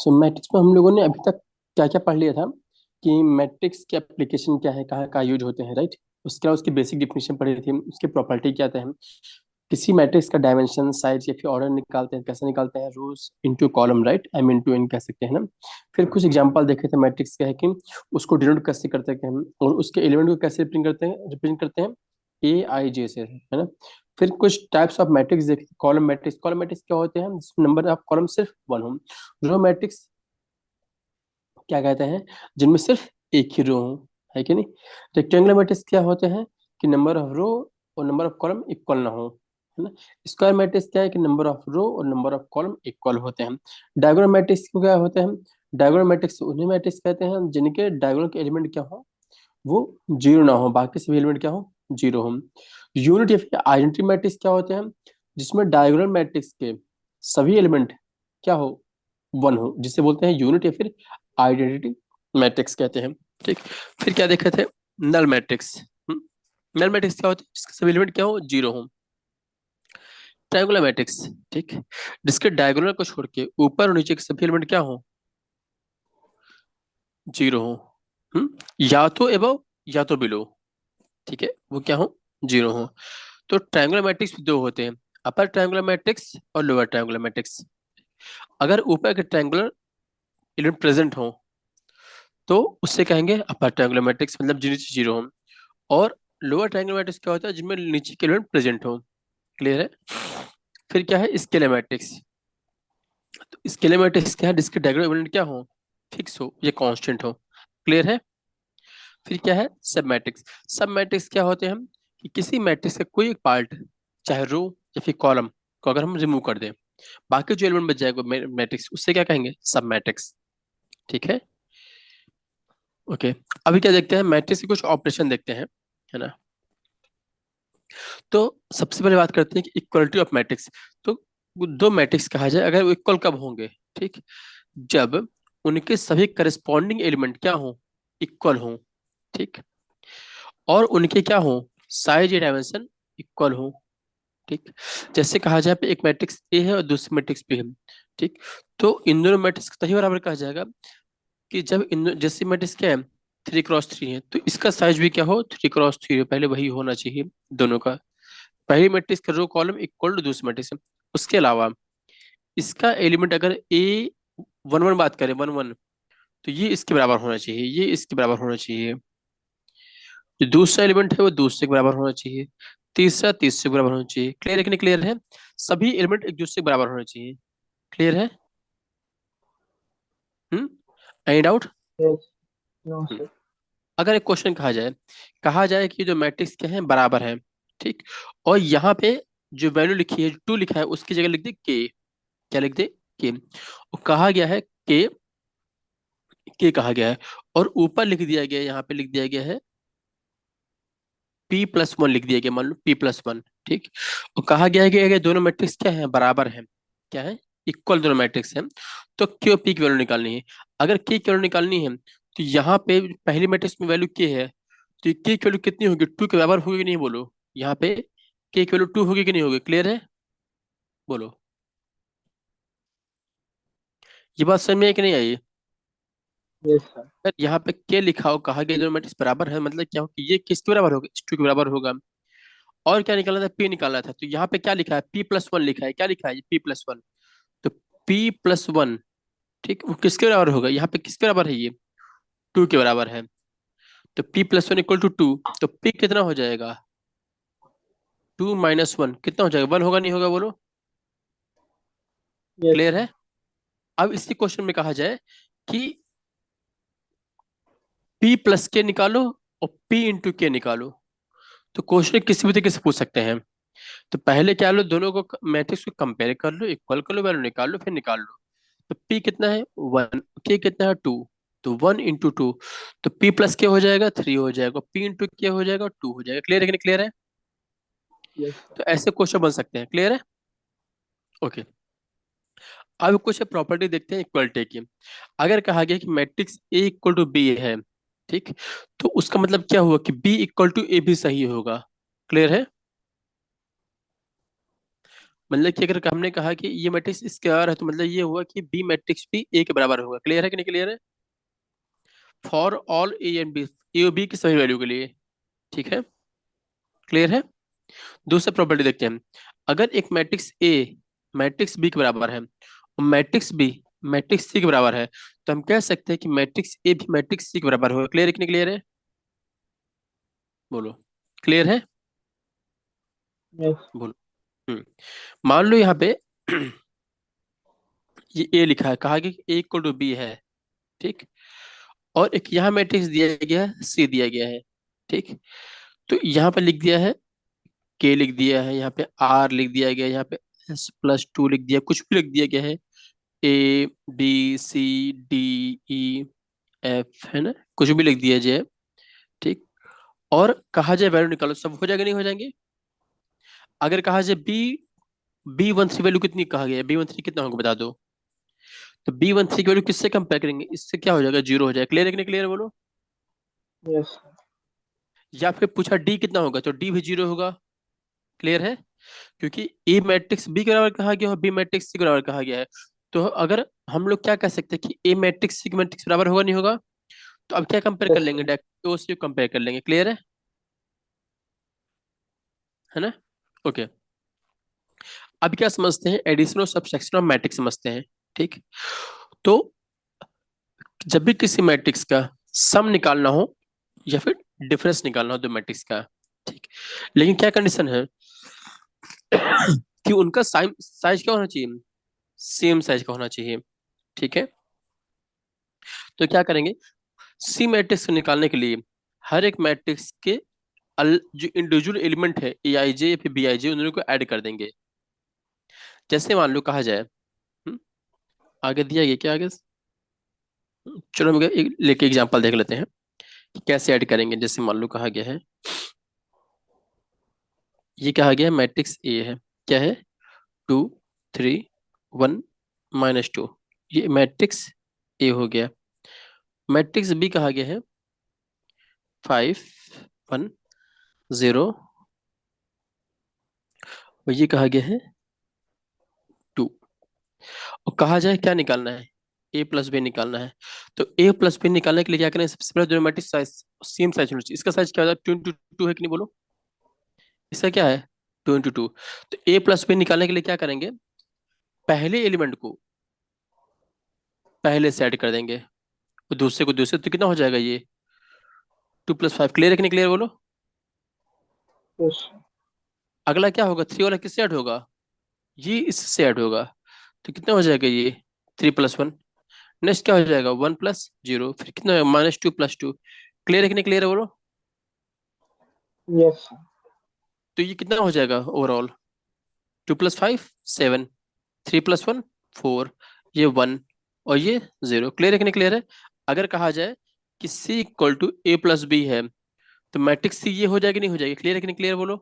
सो matrix में हम लोगों ने अभी तक क्या क्या पढ़ लिया था कि मैट्रिक्स के एप्लीकेशन क्या है, कहाँ कहाँ यूज होते हैं, राइट। उसके बाद उसकी बेसिक डिफिनेशन पढ़ी थी, उसकी प्रॉपर्टी क्या था, किसी मैट्रिक्स का डायमेंशन, साइज या फिर ऑर्डर निकालते हैं, कैसे निकालते हैं, rows into column, right, M into N कह सकते हैं ना। फिर कुछ एग्जांपल देखे थे मैट्रिक्स क्या है कि उसको डिनोट कैसे करते हैं हम, और उसके एलिमेंट को कैसे रिप्रेजेंट करते हैं ए आई जे से, है ना। फिर कुछ टाइप्स ऑफ मैट्रिक्स देखे, कॉलम मैट्रिक्स क्या होते हैं जिसमें नंबर ऑफ कॉलम सिर्फ वन हो। रो मैट्रिक्स क्या कहते हैं जिनमें सिर्फ एक ही रो हो, है कि नहीं। रेक्टेंगुलर मैट्रिक्स क्या होते हैं कि नंबर ऑफ रो और नंबर ऑफ कॉलम इक्वल ना हो, है ना। स्क्वायर मैट्रिक्स क्या है कि नंबर ऑफ रो और नंबर ऑफ कॉलम इक्वल होते हैं। डायगोनल मैट्रिक्स को क्या होते हैं, डायगोनल मैट्रिक्स उन्हें मैट्रिक्स कहते हैं जिनके डायगोनल के एलिमेंट क्या हो, वो जीरो ना हो, बाकी सभी एलिमेंट क्या हो, जीरो हो। यूनिट या फिर आइडेंटिटी मैट्रिक्स क्या होते हैं जिसमें डायगोनल मैट्रिक्स के सभी एलिमेंट क्या हो, वन हो, जिसे बोलते हैं यूनिट या फिर आइडेंटिटी मैट्रिक्स कहते हैं। ठीक। फिर क्या देखे थे, नल मैट्रिक्स। नल मैट्रिक्स क्या होते हैं जिसके सभी एलिमेंट क्या हो, जीरो हो। ट्रायंगुलर मैट्रिक्स, ठीक, जिसके डायगोनल को छोड़ के ऊपर और नीचे के सभी एलिमेंट क्या हो, जीरो हो। या तो एबव या तो बिलो, ठीक है, वो क्या हो, जीरो हो। तो ट्रायंगुलर मैट्रिक्स दो होते हैं, अपर ट्रायंगुलर मैट्रिक्स और लोअर ट्रायंगुलर मैट्रिक्स। अगर ऊपर के ट्रायंगुलर एलिमेंट प्रेजेंट हो तो उससे कहेंगे अपर ट्रायंगुलर मैट्रिक्स, मतलब जिनमें जीरो हो। और लोअर ट्रायंगुलर मैट्रिक्स क्या होता है जिनमें नीचे के एलिमेंट प्रेजेंट हो। क्लियर है। फिर क्या है, स्केलर मैट्रिक्स। तो स्केलर मैट्रिक्स क्या है जिसके डायगोनल एलिमेंट क्या हो, फिक्स हो या कांस्टेंट हो। क्लियर है। फिर क्या है, सब मैट्रिक्स। सब मैट्रिक्स क्या होते हैं हम, कि किसी मैट्रिक्स का कोई एक पार्ट, चाहे रो या फिर कॉलम, को अगर हम रिमूव कर दें, बाकी जो एलिमेंट बच जाएगा मैट्रिक्स, उससे क्या कहेंगे, सब मैट्रिक्स। ठीक है। ओके। अभी क्या देखते हैं, मैट्रिक्स के कुछ ऑपरेशन देखते हैं, है ना। तो सबसे पहले बात करते हैं कि इक्वलिटी ऑफ मैट्रिक्स। तो वो दो मैट्रिक्स कहा जाए अगर वो इक्वल कब होंगे, ठीक, जब उनके सभी करस्पॉन्डिंग एलिमेंट क्या हो, इक्वल हो। ठीक। और उनके क्या हो, साइज या डायमेंशन इक्वल हो। ठीक। जैसे कहा जाए पे एक मैट्रिक्स ए है और दूसरी मैट्रिक्स बी है। ठीक। तो इन दोनों मैट्रिक्स को तभी बराबर कहा जाएगा कि जब इन जैसे मैट्रिक्स क्या है, 3x3 है, तो इसका साइज भी क्या हो, 3x3 है, पहले वही होना चाहिए दोनों का। पहली मैट्रिक्स का रो कॉलम इक्वल टू दूसरी मैट्रिक्स। उसके अलावा इसका एलिमेंट अगर ए वन वन बात करें, वन वन, तो ये इसके बराबर होना चाहिए, ये इसके बराबर होना चाहिए। जो दूसरा एलिमेंट है वो दूसरे के बराबर होना चाहिए, तीसरा तीसरे के बराबर होना चाहिए। क्लियर है कि नहीं, क्लियर है। सभी एलिमेंट एक दूसरे के बराबर होने चाहिए। क्लियर है। Hmm. Any doubt. Yes. No sir. अगर एक क्वेश्चन कहा जाए कि जो मैट्रिक्स क्या है, बराबर है, ठीक, और यहाँ पे जो वैल्यू लिखी है, टू लिखा है, उसकी जगह लिख दे के। क्या लिख दे, के। और कहा गया है के कहा गया है, और ऊपर लिख दिया गया है, यहाँ पे लिख दिया गया है p+1 लिख दिया गया, मान लो p+1। ठीक। और कहा गया है कि अगर दोनों मैट्रिक्स क्या है, बराबर है, क्या है, इक्वल दोनों मैट्रिक्स हैं, तो क्यों p की वैल्यू निकालनी है। अगर k की वैल्यू निकालनी है तो यहाँ पे पहली मैट्रिक्स में वैल्यू k है, तो k की वैल्यू कितनी होगी, 2 के बराबर होगी कि नहीं, बोलो। यहाँ पे k की वैल्यू 2 होगी कि नहीं होगी, क्लियर है, बोलो। ये बात समझ में आई कि नहीं आई। Yes sir. अगर यहाँ पे k लिखा हो, कहा गया दोनों मैट्रिक्स बराबर है, मतलब क्या हो कि ये किसके बराबर होगा, इस 2 के बराबर होगा। और क्या निकालना था, p निकालना था, तो यहाँ पे क्या लिखा है, p+1 लिखा है, क्या लिखा है, p+1। तो p+1, ठीक, वो किसके बराबर होगा, यहाँ पे किसके बराबर है, ये 2 के बराबर है। तो p+1 इक्वल टू 2, तो p कितना हो जाएगा, 2 - 1 कितना हो जाएगा, 1 होगा नहीं होगा, बोलो। Yes clear sir. है। अब इसी क्वेश्चन में कहा जाए कि p+k निकालो और p×k निकालो, तो क्वेश्चन किसी भी तरीके से पूछ सकते हैं। तो पहले क्या लो, दोनों को मैट्रिक्स को कंपेयर कर लो, इक्वल कर लो, वैल्यू निकाल लो, फिर निकाल लो। तो p कितना है, 1, k कितना है, 2, तो 1 × 2, तो p+k हो जाएगा, 3 हो जाएगा, p×k हो जाएगा, 2 हो जाएगा। क्लियर है कि नहीं, क्लियर है। Yes sir. तो ऐसे क्वेश्चन बन सकते हैं। क्लियर है। ओके। अब कुछ प्रॉपर्टी देखते हैं इक्वलिटी की। अगर कहा गया कि matrix A equal to B है, ठीक, तो उसका मतलब क्या हुआ कि बी इक्वल टू ए भी सही होगा। क्लियर है। मतलब कि अगर हमने कहा कि ये मैट्रिक्स स्क्वायर है तो मतलब ये हुआ कि बी मैट्रिक्स भी ए के बराबर होगा। क्लियर है कि नहीं क्लियर है? For all A and B, A और बी की सभी वैल्यू के लिए। ठीक है, क्लियर है? दूसरा प्रॉपर्टी देखते हैं। अगर एक मैट्रिक्स ए मैट्रिक्स बी के बराबर है और मैट्रिक्स बी मैट्रिक्स सी के बराबर है, तो हम कह सकते हैं कि मैट्रिक्स ए भी मैट्रिक्स सी के बराबर होगा। क्लियर है कि नहीं क्लियर है? बोलो, क्लियर है? Yes. बोलो। हम्म। मान लो यहाँ पे ये ए लिखा है, कहा कि ए इक्वल टू बी है। ठीक, और एक यहाँ मैट्रिक्स दिया गया है, सी दिया गया है। ठीक, तो यहाँ पे लिख दिया है, के लिख दिया है, यहाँ पे आर लिख दिया गया है, यहाँ पे S+2 लिख दिया, कुछ भी लिख दिया गया है, A B C D E F, है ना, कुछ भी लिख दिया जाए। ठीक, और कहा जाए वैल्यू निकालो, सब हो जाएगा नहीं हो जाएंगे? अगर कहा जाए बी 13 वैल्यू कितनी कहा गया है, बी 13 कितना होगा बता दो। तो बी 13 की वैल्यू किससे कंपेयर करेंगे, इससे क्या हो जाएगा, जीरो हो जाएगा। क्लियर है कि नहीं क्लियर, बोलो। Yes. या फिर पूछा डी कितना होगा, तो डी भी जीरो होगा। क्लियर है? क्योंकि ए मैट्रिक्स बी के बराबर कहा गया और बी मैट्रिक्स सी के बराबर कहा गया है। तो अगर हम लोग क्या कह सकते हैं कि ए मैट्रिक्स सी के मैट्रिक्स बराबर होगा नहीं होगा, तो अब क्या कंपेयर कर Yes, लेंगे, sir. डायरेक्ट उससे कंपेयर कर लेंगे। क्लियर है ना? ओके, अब क्या समझते हैं, एडिशन और सब्सट्रैक्शन ऑफ मैट्रिक्स समझते हैं। ठीक, तो जब भी किसी मैट्रिक्स का सम निकालना हो या फिर डिफरेंस निकालना हो दो मैट्रिक्स का, ठीक, लेकिन क्या कंडीशन है कि उनका साइज साइज क्या होना चाहिए, सेम साइज का होना चाहिए। ठीक है, तो क्या करेंगे, सी मैट्रिक्स को निकालने के लिए हर एक मैट्रिक्स के जो इंडिविजुअल एलिमेंट है ए आई जे या फिर बी आई जे, उन दोनों को ऐड कर देंगे। जैसे मान लो कहा जाए, आगे दिया गया क्या आगे, चलो हम लेके एग्जांपल देख लेते हैं कि कैसे ऐड करेंगे। जैसे मान लो कहा गया है, ये कहा गया है मैट्रिक्स ए है, क्या है, 2 3 1 -2, ये मैट्रिक्स ए हो गया। मैट्रिक्स बी कहा गया है 5 1 0, और ये कहा गया है 2। और कहा जाए क्या निकालना है, ए प्लस बी निकालना है। तो ए प्लस बी निकालने के लिए क्या करें, सबसे पहले दोनों मैट्रिक्स साइज सेम साइज होना चाहिए। इसका साइज क्या होता है, 2 × 2 है कि नहीं, बोलो। इसका क्या है, 2 × 2। तो ए प्लस बी निकालने के लिए क्या करेंगे, पहले एलिमेंट को पहले से ऐड कर देंगे और दूसरे को दूसरे, तो कितना हो जाएगा ये 2 + 5। क्लियर है कि नहीं क्लियर, बोलो। Yes. अगला क्या होगा, 3 वाला किससे ऐड होगा, ये इससे ऐड होगा। तो कितना हो जाएगा ये 3 + 1। नेक्स्ट क्या हो जाएगा 1 + 0, फिर कितना होगा -2 + 2। क्लियर है कि नहीं क्लियर है, बोलो। Yes, sir. तो ये कितना हो जाएगा ओवरऑल, 2 + 5 7, 3 + 1 4, ये 1 और ये 0। क्लियर है कि नहीं क्लियर है? अगर कहा जाए कि C = A + B है, तो मैट्रिक्स सी ये हो जाएगी नहीं हो जाएगी। क्लियर है कि नहीं क्लियर, बोलो।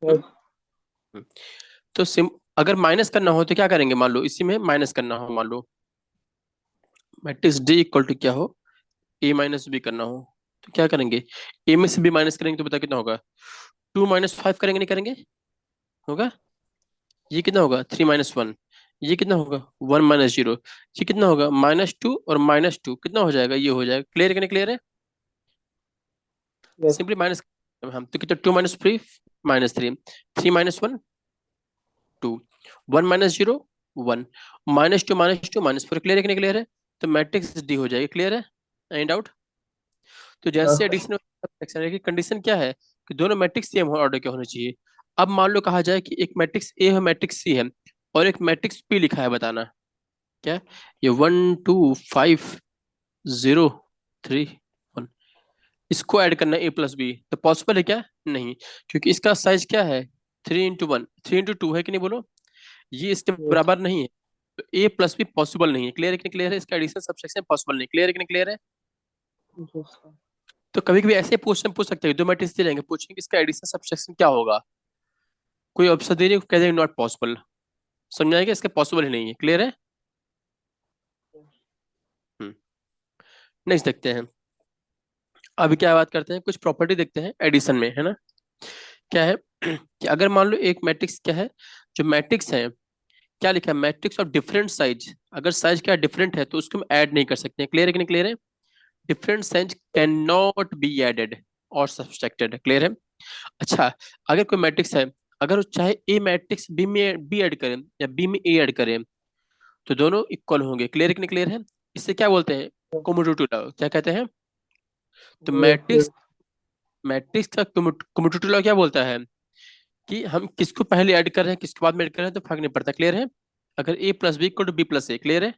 हम्म? Yes. हम्म। तो सिम अगर माइनस करना हो तो क्या करेंगे, मान लो इसी में माइनस करना हो, मान लो मैट्रिक्स D = क्या हो, A - B करना हो, तो क्या करेंगे, ए में से बी माइनस करेंगे तो बता कितना होगा, 2 - 5 करेंगे नहीं करेंगे, होगा। ये कितना होगा 3 - 1, ये कितना होगा 1 - 0, ये कितना होगा -2 और -2 कितना हो जाएगा, ये हो जाएगा। क्लियर है कि नहीं क्लियर है? Yes. सिंपली माइनस हम तो कितना, 2 - 3 -3, 3 - 1 2, 1 - 0 1, -2 -2 -4। क्लियर है कि नहीं क्लियर है? तो मैट्रिक्स डी हो जाएगी। क्लियर है, एनी डाउट? तो जैसे Okay. एडिशन सब्ट्रैक्शन की कंडीशन क्या है कि दोनों मैट्रिक्स सेम ऑर्डर के होने चाहिए। अब मान लो कहा जाए कि एक मैट्रिक्स ए है मैट्रिक्स सी है और एक मैट्रिक्स पी लिखा है, बताना क्या है? ये 1 2 5 0 3 1, इसको ऐड करना है A + B, तो पॉसिबल है क्या, नहीं, क्योंकि इसका साइज क्या है 3 × 1 3 × 2 है कि नहीं, बोलो। ये इसके Yes. बराबर नहीं है, तो A + B पॉसिबल नहीं है। क्लियर है कि नहीं क्लियर है? इसका एडिशन सब्ट्रैक्शन पॉसिबल नहीं। क्लियर है कि नहीं क्लियर है? Yes, sir. तो कभी कभी ऐसे क्वेश्चन पूछ सकते हैं, दो मैट्रिक्स दे देंगे, पूछेंगे इसका एडिशन सब्ट्रैक्शन क्या होगा, कोई ऑप्शन दे नहीं, कह देंगे नॉट पॉसिबल। समझाएगा इसका पॉसिबल ही नहीं है। क्लियर है? हम्म। नेक्स्ट देखते हैं, अभी क्या बात करते हैं, कुछ प्रॉपर्टी देखते हैं एडिशन में, है ना। क्या है, कि अगर मान लो एक मैट्रिक्स क्या है, जो मैट्रिक्स है क्या लिखा है, मैट्रिक्स ऑफ डिफरेंट साइज, अगर साइज क्या डिफरेंट है तो उसको हम ऐड नहीं कर सकते, क्लियर है कि नहीं क्लियर है? Different size can not be added or subtracted, clear है? अच्छा, अगर कोई मैट्रिक्स है, अगर वो चाहे ए मैट्रिक्स बी में बी ऐड करें या बी में ए ऐड करें तो दोनों इक्वल होंगे, क्लियर है कि नहीं क्लियर है? इसे क्या बोलते हैं, कम्यूटेटिव लॉ, क्या कहते हैं? तो Yes, मैट्रिक्स, yes, मैट्रिक्स का कम्यूटेटिव लॉ क्या बोलता है कि हम किसको पहले ऐड कर रहे हैं किसके बाद में ऐड कर रहे हैं तो फर्क नहीं पड़ता, क्लियर है? अगर A plus B equal to B plus A, clear है?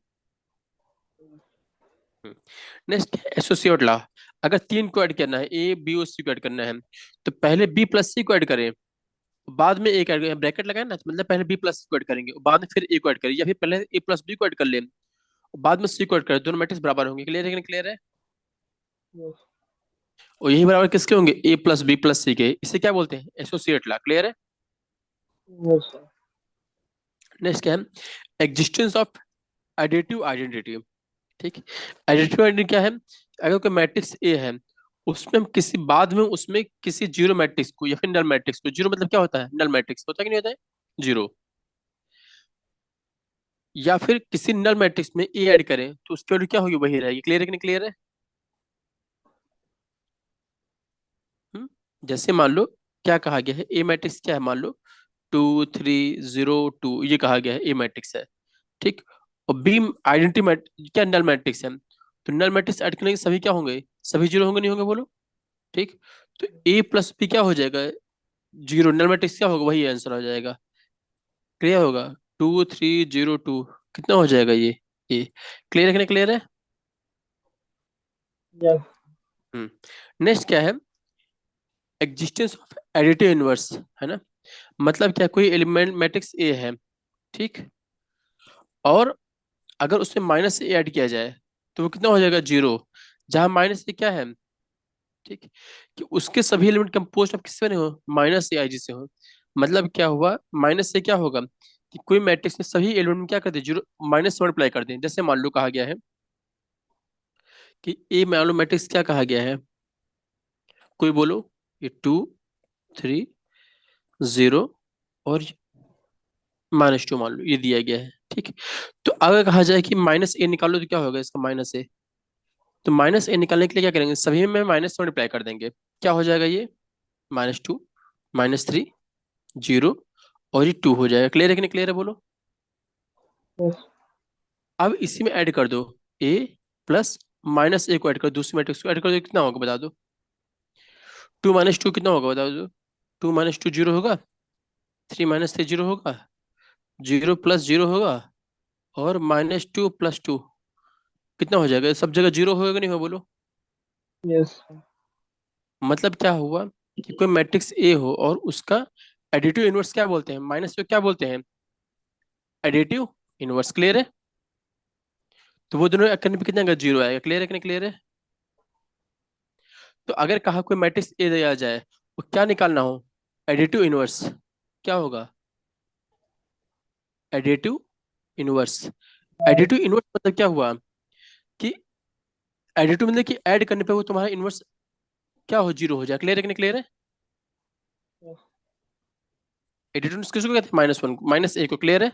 नेक्स्ट एसोसिएट लॉ, अगर तीन को ऐड करना है, ए बी और सी को ऐड करना है तो पहले बी प्लस सी को ऐड करें, बाद में एक ऐड, ब्रैकेट लगाए ना, तो मतलब पहले बी प्लस सी को ऐड करेंगे बाद में फिर ए को ऐड करें, या फिर पहले ए प्लस बी को ऐड कर ले बाद में सी को ऐड करें, दोनों मैट्रिक्स बराबर होंगे, क्लियर है कि नहीं क्लियर है? yes, और यही बराबर किसके होंगे, ए प्लस बी प्लस सी के, इसे क्या बोलते हैं, एसोसिएट लॉ, क्लियर है? yes, sir. नेक्स्ट क्या है, एग्जिस्टेंस ऑफ एडिटिव आइडेंटिटी, ठीक। एडिटिव आइडेंटिटी क्या है, अगर कोई मैट्रिक्स ए है उसमें हम किसी बाद में उसमें किसी जीरो मैट्रिक्स को या फिर नल मैट्रिक्स को, जीरो मतलब क्या होता है, नल मैट्रिक्स होता है कि नहीं होता है, जीरो, या फिर किसी नल मैट्रिक्स में ए ऐड करें तो उसकी वैल्यू क्या होगी, वही रहेगी, क्लियर है कि नहीं क्लियर है? जैसे मान लो क्या कहा गया है, ए मैट्रिक्स क्या है, मान लो 2 3 0 2, ये कहा गया है ए मैट्रिक्स है, ठीक। और बी आइडेंटिटी क्या नल मैट्रिक्स है, तो नल मैट्रिक्स ऐड करने के सभी क्या होंगे, सभी जीरो होंगे नहीं होंगे बोलो, ठीक। तो ए प्लस बी क्या हो जाएगा, जीरो, नल मैट्रिक्स क्या होगा, वही आंसर हो जाएगा, क्लियर होगा, 2 3 0 2, कितना हो जाएगा ये क्लियर है कि नहीं क्लियर है? Yes, नेक्स्ट क्या है, एग्जिस्टेंस ऑफ एडिटिव इनवर्स, है ना, मतलब क्या, कोई एलिमेंट मैट्रिक्स ए है, ठीक, और अगर उसमें माइनस से ऐड किया जाए तो वो कितना हो जाएगा, जीरो, जहां माइनस से क्या है, ठीक, कि उसके सभी एलिमेंट कंपोस्ट ऑफ किससे बने हो, माइनस से आई जी से हो, मतलब क्या हुआ, माइनस से क्या होगा कि कोई मैट्रिक्स में सभी एलिमेंट में क्या कर दे, जीरो माइनस से मल्टीप्लाई कर दें, जैसे मान लो कहा गया है कि ए मान लो मैट्रिक्स क्या कहा गया है, कोई बोलो, ये 2 3 0 और -2 मान लो ये दिया गया है, ठीक। तो अगर कहा जाए कि माइनस ए निकालो तो क्या होगा इसका, माइनस ए, तो माइनस ए निकालने के लिए क्या करेंगे, सभी में माइनस से मल्टीप्लाई कर देंगे, क्या हो जाएगा ये, -2 -3 0 और ये 2 हो जाएगा, क्लियर है कि नहीं क्लियर है बोलो? yes, अब इसी में ऐड कर दो, ए प्लस माइनस ए को ऐड कर दो, दूसरी मैट्रिक्स को ऐड कर दो, कितना होगा बता दो, 2 - 2 कितना होगा बता दो, 2 - 2 जीरो होगा, 3 - 3 जीरो होगा, 0 + 0 होगा, और -2 + 2 कितना हो जाएगा, सब जगह जीरो होगा कि नहीं होगा बोलो? yes, sir. मतलब क्या हुआ कि कोई मैट्रिक्स ए हो और उसका एडिटिव इनवर्स क्या बोलते हैं, माइनस को क्या बोलते हैं, एडिटिव इनवर्स, क्लियर है? तो वो दोनों करने पे कितना जीरो आएगा, क्लियर है कि नहीं क्लियर है? तो अगर कहा कोई मैट्रिक्स ए दिया जाए वो क्या निकालना हो, एडिटिव इनवर्स, क्या होगा, एडिटिव इनवर्स, एडिटिव इनवर्स मतलब क्या हुआ कि एडिटिव मतलब कि ऐड करने पे वो तुम्हारा इनवर्स क्या हो, जीरो हो जाए, क्लियर है कि नहीं क्लियर है? Yes, एडिटिव इनवर्स किसको कहते हैं, -1 -a को, क्लियर है?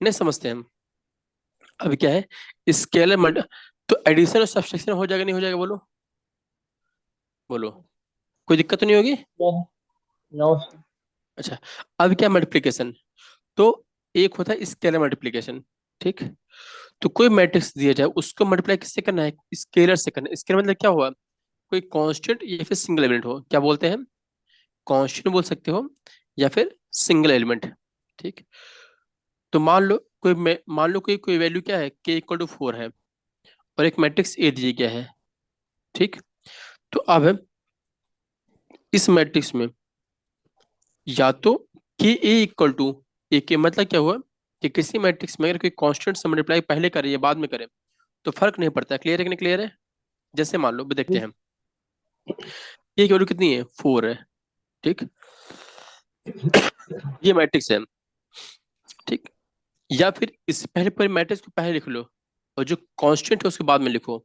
नहीं समझते हम, अभी क्या है स्केलर मल्टी, तो एडिशन और सब्सट्रैक्शन हो जाएगा नहीं हो जाएगा बोलो, बोलो, कोई दिक्कत तो नहीं होगी? yes, no, sir. अच्छा, अब क्या मल्टीप्लिकेशन, तो एक होता है स्केलर मल्टीप्लिकेशन, ठीक। तो कोई मैट्रिक्स दिया जाए उसको मल्टीप्लाई किससे करना है, स्केलर से करना है, स्केलर मतलब क्या हुआ, कोई कांस्टेंट या फिर सिंगल एलिमेंट हो, क्या बोलते हैं, कांस्टेंट बोल सकते हो या फिर सिंगल एलिमेंट, ठीक। तो मान लो कोई कोई वैल्यू क्या है, k = 4 है और एक मैट्रिक्स ए दिया गया है, ठीक। तो अब इस मैट्रिक्स में या तो k = a के, मतलब क्या हुआ कि किसी मैट्रिक्स में अगर कोई कांस्टेंट से मल्टीप्लाई पहले करे या बाद में करे तो फर्क नहीं पड़ता, क्लियर है कि नहीं क्लियर है? जैसे मान लो देखते Yes, हैं, ये की वैल्यू कितनी है, 4 है, ठीक, ये मैट्रिक्स है, ठीक। या फिर इस पहले पूरे मैट्रिक्स को पहले लिख लो और जो कांस्टेंट है उसके बाद में लिखो,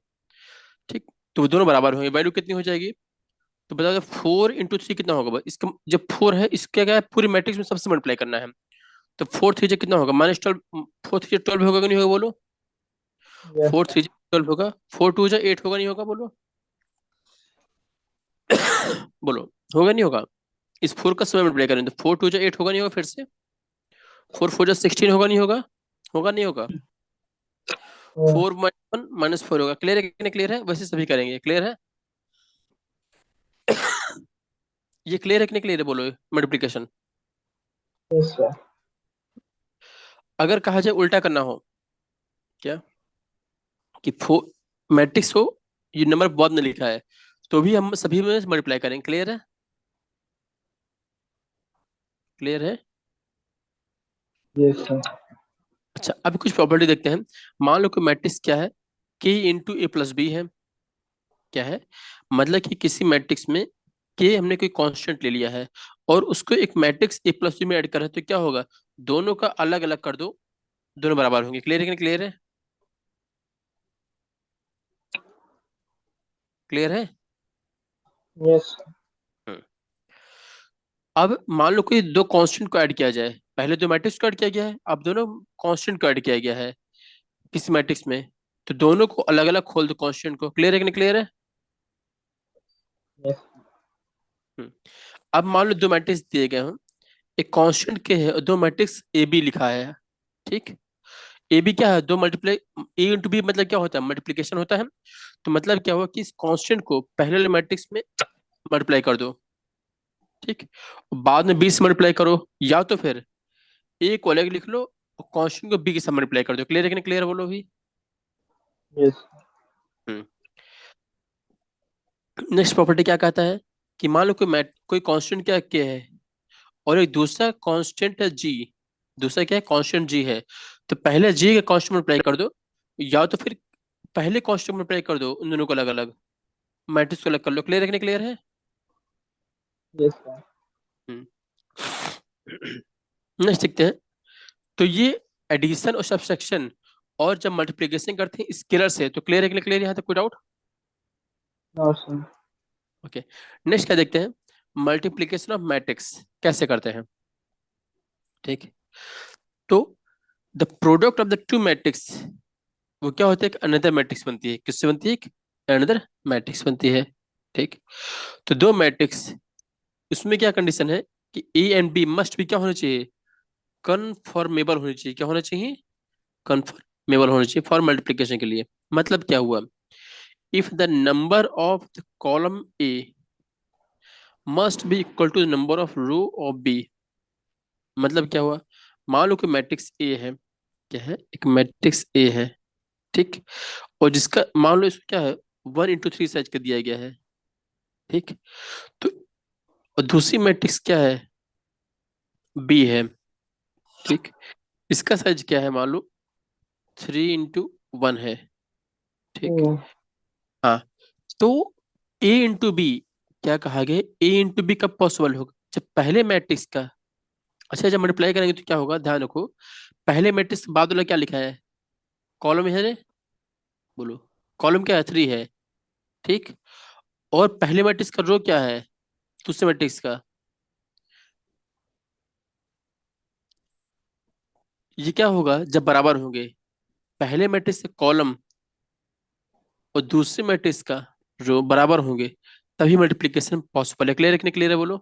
ठीक। तो वो दोनों बराबर होंगे, वैल्यू कितनी हो जाएगी, तो बता दो 4 × 3 कितना होगा बस इसका, जब 4 है इसके क्या है पूरी मैट्रिक्स में सबसे मल्टीप्लाई करना है। तो 4 3 कितना होगा -12, 4 3 12 होगा कि नहीं होगा बोलो। Yes, 4 3 12 होगा, 4 2 8 होगा नहीं होगा बोलो। बोलो होगा नहीं होगा। इस 4 का समय मल्टीप्लाई करें तो 4 2 8 होगा नहीं होगा, फिर से 4 4 16 होगा नहीं होगा, होगा नहीं होगा। sir. 4 - 1 -4 होगा। क्लियर है कि नहीं क्लियर है, वैसे सभी करेंगे। क्लियर है, ये क्लियर है कि नहीं क्लियर है बोलो मल्टीप्लिकेशन। Yes, sir. अगर कहा जाए उल्टा करना हो, क्या कि फोर मैट्रिक्स हो, ये नंबर बहुत ने लिखा है, तो भी हम सभी में मल्टीप्लाई करेंगे। क्लियर है, क्लियर है। Yes, sir. अच्छा अभी कुछ प्रॉपर्टी देखते हैं। मान लो कि मैट्रिक्स क्या है, k × a + b है। क्या है मतलब कि किसी मैट्रिक्स में k हमने कोई कांस्टेंट ले लिया है और उसको एक मैट्रिक्स a + b में ऐड कर रहे हैं, तो क्या होगा, दोनों का अलग अलग कर दो, दोनों बराबर होंगे। क्लियर है कि नहीं क्लियर है, क्लियर है। Yes, sir. हम्म। अब मान लो कोई दो कांस्टेंट को ऐड किया जाए, पहले दो मैट्रिक्स को ऐड किया गया है, अब दोनों कांस्टेंट को ऐड किया गया है किसी मैट्रिक्स में, तो दोनों को अलग अलग खोल दो कांस्टेंट को। क्लियर है कि नहीं क्लियर है। Yes, हम्म। अब मान लो दो मैट्रिक्स दिए गए हों, एक कांस्टेंट के है और दो मैट्रिक्स ए बी लिखा है। ठीक, ए बी क्या है, दो मल्टीप्लाई, a × b मतलब क्या होता है, मल्टीप्लिकेशन होता है। तो मतलब क्या हुआ कि इस कांस्टेंट को पहले वाले मैट्रिक्स में मल्टीप्लाई कर दो, ठीक, बाद में बी से मल्टीप्लाई करो, या तो फिर ए को अलग लिख लो और कांस्टेंट को बी के साथ मल्टीप्लाई कर दो। क्लियर है कि नहीं क्लियर बोलो भी। yes, नेक्स्ट प्रॉपर्टी क्या कहता है कि मान लो कोई कांस्टेंट क्या के है और एक दूसरा कांस्टेंट है जी, दूसरा क्या है कांस्टेंट जी है, तो पहले जी का कांस्टेंट मल्टीप्लाई कर दो, या तो फिर पहले कांस्टेंट मल्टीप्लाई कर दो उन दोनों को अलग अलग, मैट्रिक्स को अलग कर लो। क्लियर है कि नहीं क्लियर है। yes, sir. नेक्स्ट देखते हैं। तो ये एडिशन और सब्सट्रैक्शन और जब मल्टीप्लिकेशन करते हैं स्केलर से, तो क्लियर है कि नहीं क्लियर, यहाँ तक कोई doubt. No, sir. Okay, next क्या देखते हैं, मल्टीप्लिकेशन ऑफ मैट्रिक्स कैसे करते हैं। ठीक, तो the product of the two matrix, वो क्या होता है, एक अनदर मैट्रिक्स बनती है। किससे बनती है, एक अनदर मैट्रिक्स बनती है। ठीक, तो दो मैट्रिक्स, उसमें क्या कंडीशन है कि ए एंड बी मस्ट भी क्या होना चाहिए, कन्फॉर्मेबल होनी चाहिए। क्या होना चाहिए, कन्फॉर्मेबल होना चाहिए फॉर मल्टीप्लिकेशन के लिए। मतलब क्या हुआ, if the number of the column A must be equal to the number of row of B. मतलब क्या हुआ, मान लो कि मैट्रिक्स ए है, क्या है, एक मैट्रिक्स ए है, ठीक, और जिसका मान लो इसको क्या है 1 × 3 साइज का दिया गया है। ठीक, तो और दूसरी मैट्रिक्स क्या है, बी है। ठीक, इसका साइज क्या है, मान लो 3 × 1 है। ठीक, Hmm. हाँ, तो a × b, क्या कहा गया, a × b कब पॉसिबल होगा, जब पहले मैट्रिक्स का, अच्छा जब मल्टीप्लाई करेंगे तो क्या होगा, ध्यान रखो, पहले मैट्रिक्स के बाद वाला क्या लिखा है, कॉलम है रे, बोलो, कॉलम क्या है 3 है। ठीक, और पहले मैट्रिक्स का रो क्या है, दूसरे मैट्रिक्स का, ये क्या होगा जब बराबर होंगे, पहले मैट्रिक्स का कॉलम और दूसरे मैट्रिक्स का रो बराबर होंगे, तभी मल्टीप्लिकेशन पॉसिबल है। क्लियर है कि नहीं क्लियर है बोलो।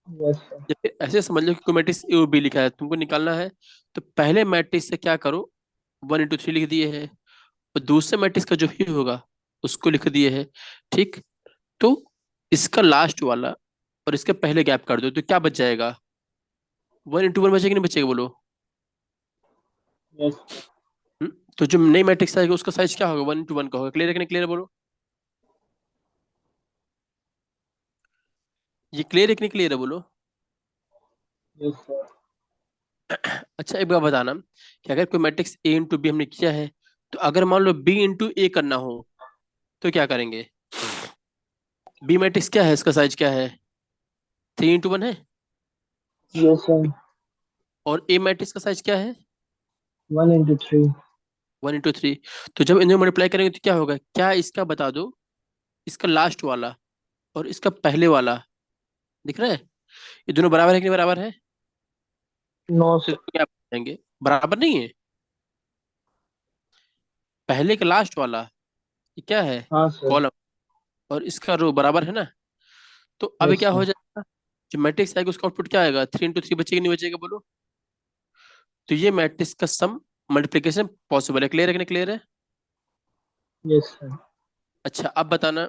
Yes, sir. या फिर ऐसे समझ लो कि कोई मैट्रिक्स ए और बी लिखा है, तुमको निकालना है, तो पहले मैट्रिक्स से क्या करो, 1 × 3 लिख दिए है, और दूसरे मैट्रिक्स का जो भी होगा उसको लिख दिए है। ठीक, तो इसका लास्ट वाला और इसके पहले गैप कर दो, तो क्या बच जाएगा, 1 × 1 बचेगा कि नहीं बचेगा बोलो। Yes, तो जो नई मैट्रिक्स आएगा उसका साइज क्या होगा, 1 × 1 का होगा। क्लियर है कि नहीं क्लियर है बोलो। ये क्लियर है कि नहीं क्लियर है बोलो। yes, sir. अच्छा एक बार बताना कि अगर कोई मैट्रिक्स a × b हमने किया है, तो अगर मान लो b × a करना हो तो क्या करेंगे, बी मैट्रिक्स क्या है, इसका साइज क्या है, 3 × 1 है, Yes, sir. और ए मैट्रिक्स का साइज क्या है, 1 into 3. 1 × 3। तो जब इन्हें मल्टीप्लाई करेंगे तो क्या होगा, क्या इसका बता दो, इसका लास्ट वाला और इसका पहले वाला दिख रहा है, ये दोनों बराबर है कि नहीं बराबर है? नो तो सर। क्या बताएंगे, बराबर नहीं है। पहले का लास्ट वाला ये क्या है, हाँ सर। कॉलम, और इसका रो बराबर है ना। तो अब यस क्या हो सर। जाएगा, जो मैट्रिक्स आएगा उसका आउटपुट क्या आएगा, 3 into 3 बचेगा नहीं बचेगा बोलो। तो ये मैट्रिक्स का सम मल्टीप्लिकेशन पॉसिबल है, क्लियर है कि नहीं क्लियर है? Yes sir. अच्छा अब बताना,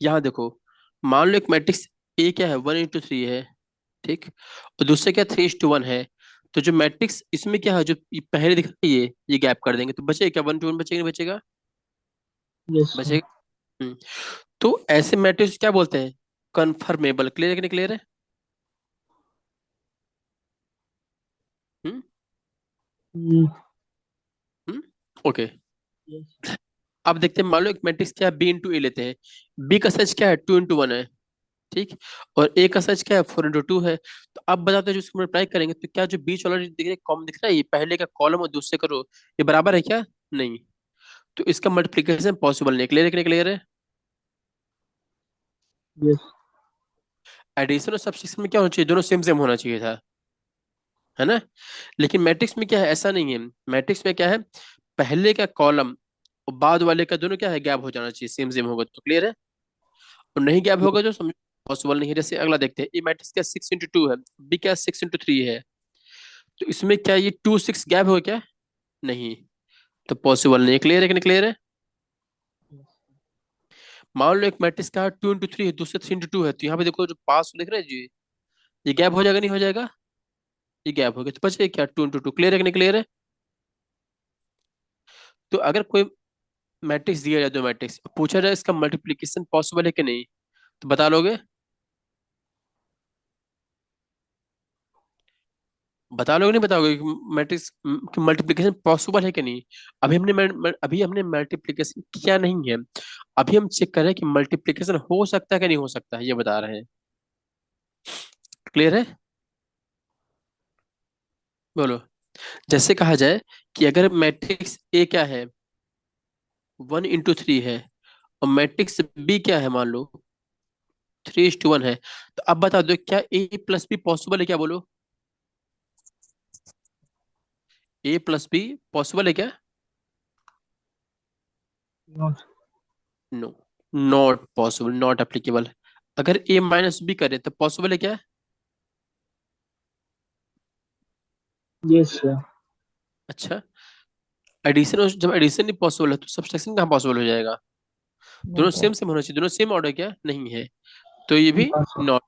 यहाँ देखो, मान लो एक मैट्रिक्स ए क्या है, 1 into 3 है, ठीक, और दूसरे क्या 3:1 है। तो जो मैट्रिक्स इसमें क्या है, जो ये पहले दिख रहा है ये गैप कर देंगे तो बचेगा क्या, 1:1 बचेगा नहीं बचेगा? Yes sir. बचेगा। तो ऐसे मैट्रिक्स क्या बोलते हैं, कन्फर्मेबल, क्लियर है कि नहीं क्लियर है? हम्म। हम्म। ओके। यस। अब देखते हैं, मान लो एक मैट्रिक्स क्या है, b into a लेते हैं। बी का सच क्या है, 2:1 है, ठीक, और ए का सच क्या है, 4:2 है। तो अब बताते हैं, जो इसको मल्टीप्लाई करेंगे तो क्या जो बीच वाला जो दिख रहा है कॉमन दिख रहा है, ये पहले का कॉलम और दूसरे का रो, ये बराबर है क्या? नहीं। तो इसका मल्टीप्लिकेशन पॉसिबल नहीं, क्लियर है कि नहीं क्लियर है? यस। एडिशन और सब्ट्रैक्शन में क्या होना चाहिए, दोनों सेम सेम होना चाहिए था, है ना। लेकिन मैट्रिक्स में क्या है, ऐसा नहीं है। मैट्रिक्स में क्या है, पहले का कॉलम और बाद वाले का दोनों क्या है, गैप हो जाना चाहिए, सेम सेम होगा तो क्लियर है। और नहीं गैप होगा जो समझो पॉसिबल नहीं है। जैसे अगला देखते हैं, ये मैट्रिक्स क्या 6 into 2 है, बी क्या 6 into 3 है। तो इसमें क्या ये 2 6 गैप होगा क्या? नहीं। तो पॉसिबल नहीं है, क्लियर है कि नहीं क्लियर है? मान लो एक मैट्रिक्स का 2 into 3 है, दूसरे 3 into 2 है, तो यहाँ पे देखो जो पास देख रहे हैं जी, ये गैप हो जाएगा नहीं हो जाएगा? ये गैप हो गया तो बचे क्या, 2 into 2, क्लियर है कि नहीं क्लियर है? तो अगर कोई मैट्रिक्स दिया जाए, दो मैट्रिक्स पूछा जाए इसका मल्टीप्लिकेशन पॉसिबल है कि नहीं, तो बता लोगे? बता लोगे नहीं बताओगे कि मैट्रिक्स की मल्टीप्लिकेशन पॉसिबल है कि नहीं? अभी हमने मल्टीप्लिकेशन किया नहीं है, अभी हम चेक कर रहे हैं कि मल्टीप्लिकेशन हो सकता है कि नहीं हो सकता है, ये बता रहे हैं। क्लियर है? बोलो। जैसे कहा जाए कि अगर मैट्रिक्स ए क्या है, 1 into 3 है, और मैट्रिक्स बी क्या है, मान लो 3:1 है, तो अब बता दो क्या ए प्लस बी पॉसिबल है क्या, बोलो। ए प्लस बी पॉसिबल है क्या? No. No, not possible, not applicable. अगर ए माइनस बी करे तो पॉसिबल है क्या? Yes sir. अच्छा, एडिशन, जब एडिशन नहीं पॉसिबल है तो सब्ट्रैक्शन कहाँ पॉसिबल हो जाएगा? नो दोनों सेम सर। सेम होना चाहिए, दोनों सेम ऑर्डर क्या नहीं है, तो ये भी हाँ सर। नॉट,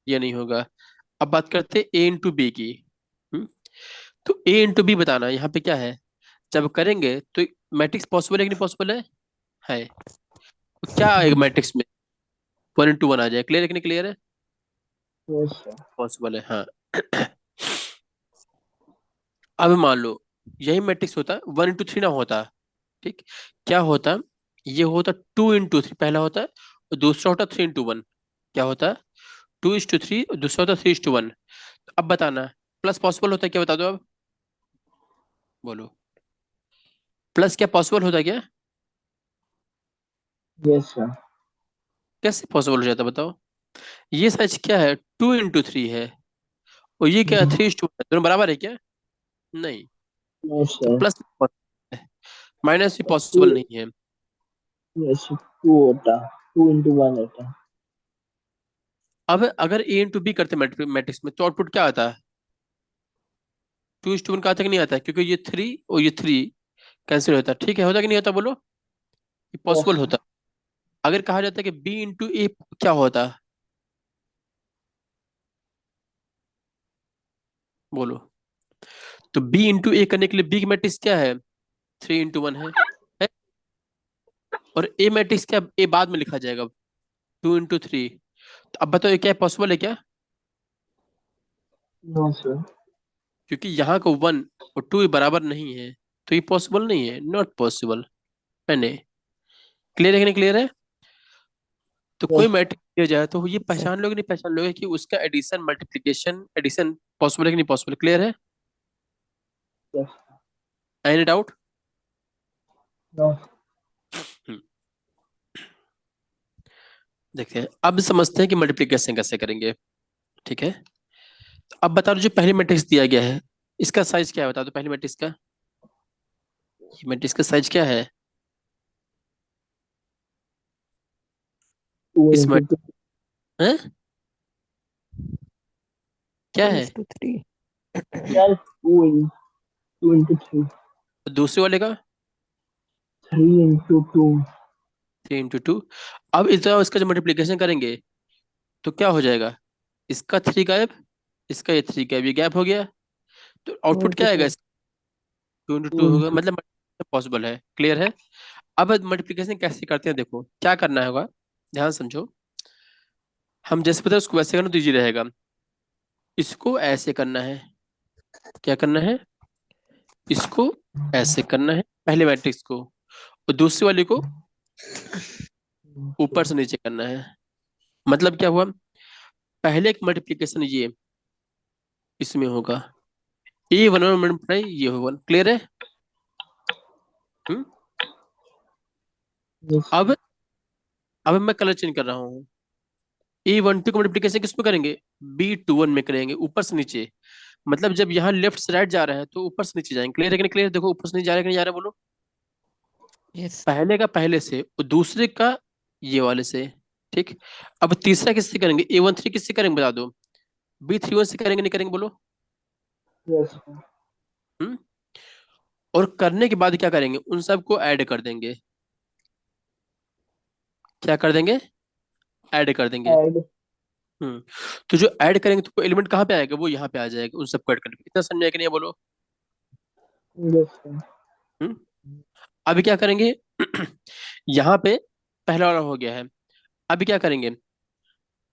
ये नहीं होगा। अब बात करते हैं ए इंटू बी की। हम्म, तो ए इंटू बी बताना, यहाँ पे क्या है, जब करेंगे तो मैट्रिक्स पॉसिबल है कि नहीं पॉसिबल है। तो क्या आएगा मैट्रिक्स में, 1 into 1 आ जाए, क्लियर है कि नहीं क्लियर है? Yes sir. पॉसिबल है, हाँ। अब मान लो यही मैट्रिक्स होता, 1 into 3 ना होता, ठीक, क्या होता, ये होता 2 into 3 पहला होता है, और दूसरा होता 3:1। क्या होता, 2:3 और दूसरा होता 3:1। अब बताना, प्लस पॉसिबल होता है क्या, बता दो अब, बोलो। प्लस क्या पॉसिबल होता है क्या? Yes sir. कैसे पॉसिबल हो जाता है बताओ? ये सच क्या है, 2 into 3 है, और ये क्या है, 3:1 है, दोनों बराबर है क्या? नहीं। नो तो सर। प्लस माइनस भी टू। पॉसिबल नहीं है। यस, टू होता, 2 into 1 होता। अब अगर ए इंटू बी करते मैट्रिक्स में तो आउटपुट क्या आता है, 2:1 का आता कि नहीं आता है? क्योंकि ये 3 और ये 3 कैंसिल होता है, ठीक है, होता कि नहीं होता बोलो? ये यस पॉसिबल सर। होता। अगर कहा जाता है कि बी इंटू ए, क्या होता, बोलो। तो बी इंटू ए करने के लिए बी की मैट्रिक्स क्या है, 3:1 है? और ए मैट्रिक्स क्या, ए बाद में लिखा जाएगा, 2 into 3। तो अब बताओ ये क्या पॉसिबल है क्या? No sir. क्योंकि यहाँ का 1 और 2 बराबर नहीं है, तो ये पॉसिबल नहीं है, नॉट पॉसिबल। मैंने, क्लियर है कि नहीं क्लियर है? तो कोई यस। मैट्रिक्स दिया जाए तो ये पहचान लोगे नहीं पहचान लोगे कि उसका एडिशन मल्टीप्लिकेशन एडिशन पॉसिबल है कि नहीं पॉसिबल, क्लियर है? यस। Any doubt? नो। देखते हैं, अब समझते हैं कि मल्टीप्लिकेशन कैसे करेंगे। ठीक है, तो अब बता दो जो पहली मैट्रिक्स दिया गया है, इसका साइज क्या है, बता दो पहली मैट्रिक्स का, ये मैट्रिक्स का साइज क्या है? टू इस इंटू टू। हैं? क्या टू है? Is two three. यार टू इंटू थ्री। दूसरे वाले का? 3 इंटू 2। 3 into 2। अब इस तरह इसका जो मल्टीप्लिकेशन करेंगे तो क्या हो जाएगा, इसका 3 गायब, इसका ये 3 गायब, ये गैप हो गया, तो टू आउटपुट इंटू क्या आएगा टू। इसका? 2 into 2 टू होगा, इंटू मतलब पॉसिबल है। क्लियर है? अब मल्टीप्लिकेशन कैसे करते हैं, देखो क्या करना होगा, ध्यान समझो। हम जैसे पता है उसको वैसे करना तो इजी रहेगा। इसको ऐसे करना है, क्या करना है, इसको ऐसे करना है पहले मैट्रिक्स को, और दूसरी वाली को ऊपर से नीचे करना है। मतलब क्या हुआ, पहले एक मल्टीप्लिकेशन ये इसमें होगा, ए वन वन मल्टीप्लाई ये वन। क्लियर है? हम्म? अब अब मैं कलर चेंज कर रहा हूँ। ए वन टू का मल्टीप्लिकेशन किसमें करेंगे, बी टू वन में करेंगे, ऊपर से नीचे। मतलब जब यहाँ लेफ्ट से राइट जा रहा है तो ऊपर से नीचे जाएंगे। क्लियर है कि नहीं? क्लियर, देखो ऊपर से नीचे जा रहा है कि नहीं जा रहा है, बोलो। यस। पहले का पहले से और दूसरे का ये वाले से। ठीक, अब तीसरा किससे करेंगे, ए वन थ्री किससे करेंगे बता दो, बी थ्री वन से करेंगे नहीं करेंगे, बोलो। यस। हम्म? और करने के बाद क्या करेंगे, उन सबको ऐड कर देंगे। क्या कर देंगे, ऐड कर देंगे। ऐड। हम्म, तो जो ऐड करेंगे तो एलिमेंट कहाँ पे आएगा, वो यहाँ पे आ जाएगा, उन सबको ऐड करने पे। इतना समझ आया कि नहीं, बोलो। यस। हम्म, अभी क्या करेंगे यहाँ पे पहला वाला हो गया है, अभी क्या करेंगे,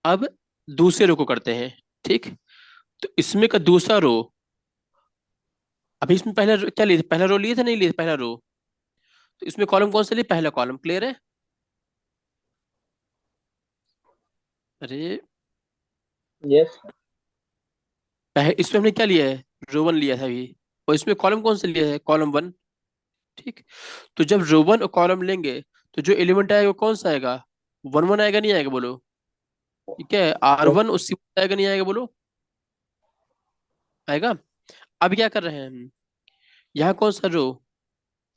अब दूसरे रो को करते हैं। ठीक, तो इसमें का दूसरा रो, अभी इसमें पहला क्या लिए थे, पहला रो लिए थे नहीं लिए थे, पहला रो, तो इसमें कॉलम कौन सा लिए, पहला कॉलम। क्लियर है? अरे, यस। इसमें हमने क्या लिया है, रो वन लिया था अभी, और इसमें कॉलम कौन सा लिया है, कॉलम वन। ठीक, तो जब रो वन और कॉलम लेंगे तो जो एलिमेंट आएगा वो कौन सा आएगा, वन वन आएगा नहीं आएगा, बोलो। ठीक है, आर यस। वन उसी में आएगा नहीं आएगा, बोलो। आएगा। अब क्या कर रहे हैं हम, यहाँ कौन सा रो,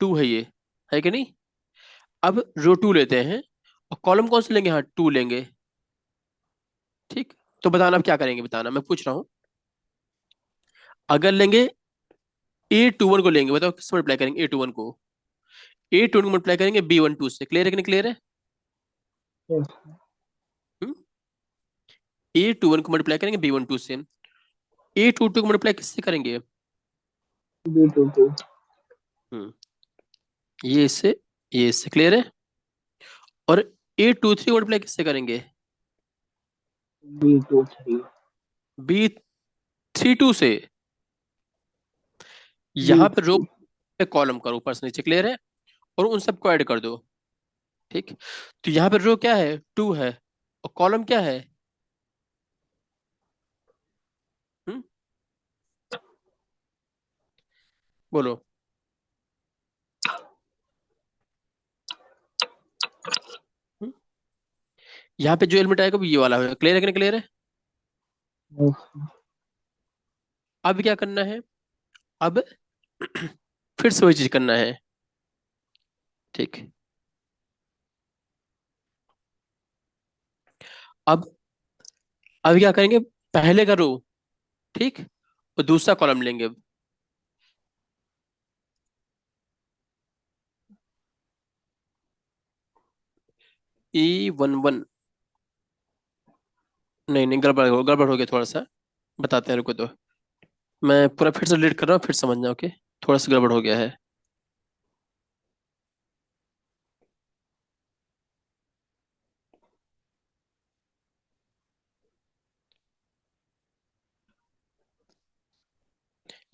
टू है ये, है कि नहीं। अब रो टू लेते हैं और कॉलम कौन सा लेंगे, हाँ टू लेंगे। ठीक, तो बताना अब क्या करेंगे, बताना, मैं पूछ रहा हूँ। अगर लेंगे ए टू वन को लेंगे, बताओ किससे मल्टीप्लाई करेंगे, ए टू वन को, ए टू वन को मल्टीप्लाई करेंगे बी वन टू से। क्लियर है कि नहीं, क्लियर है? यस। ए टू वन को मल्टीप्लाई करेंगे बी वन टू से, ए टू टू को मल्टीप्लाई किससे करेंगे, B2 2। हम्म, ये इससे। क्लियर है? और ए टू थ्री मल्टीप्लाई किससे करेंगे, B2 3। बी थ्री टू से। यहाँ पे रो B3। पे कॉलम करो ऊपर से नीचे। क्लियर है? और उन सबको ऐड कर दो। ठीक, तो यहाँ पे रो क्या है, टू है, और कॉलम क्या है, हम्म, बोलो। हम्म? यहाँ पे जो एलिमेंट आएगा वो ये वाला होगा। क्लियर है कि नहीं, क्लियर है? यस। अब क्या करना है, अब फिर से वही चीज करना है। ठीक, अब अब क्या करेंगे, पहले का रो, ठीक, और दूसरा कॉलम लेंगे अब, ई वन वन, नहीं नहीं, गड़बड़ हो गया थोड़ा सा, बताते हैं, रुको तो, मैं पूरा फिर से डिलीट कर रहा हूँ, फिर समझना, ओके। थोड़ा सा गड़बड़ हो गया है।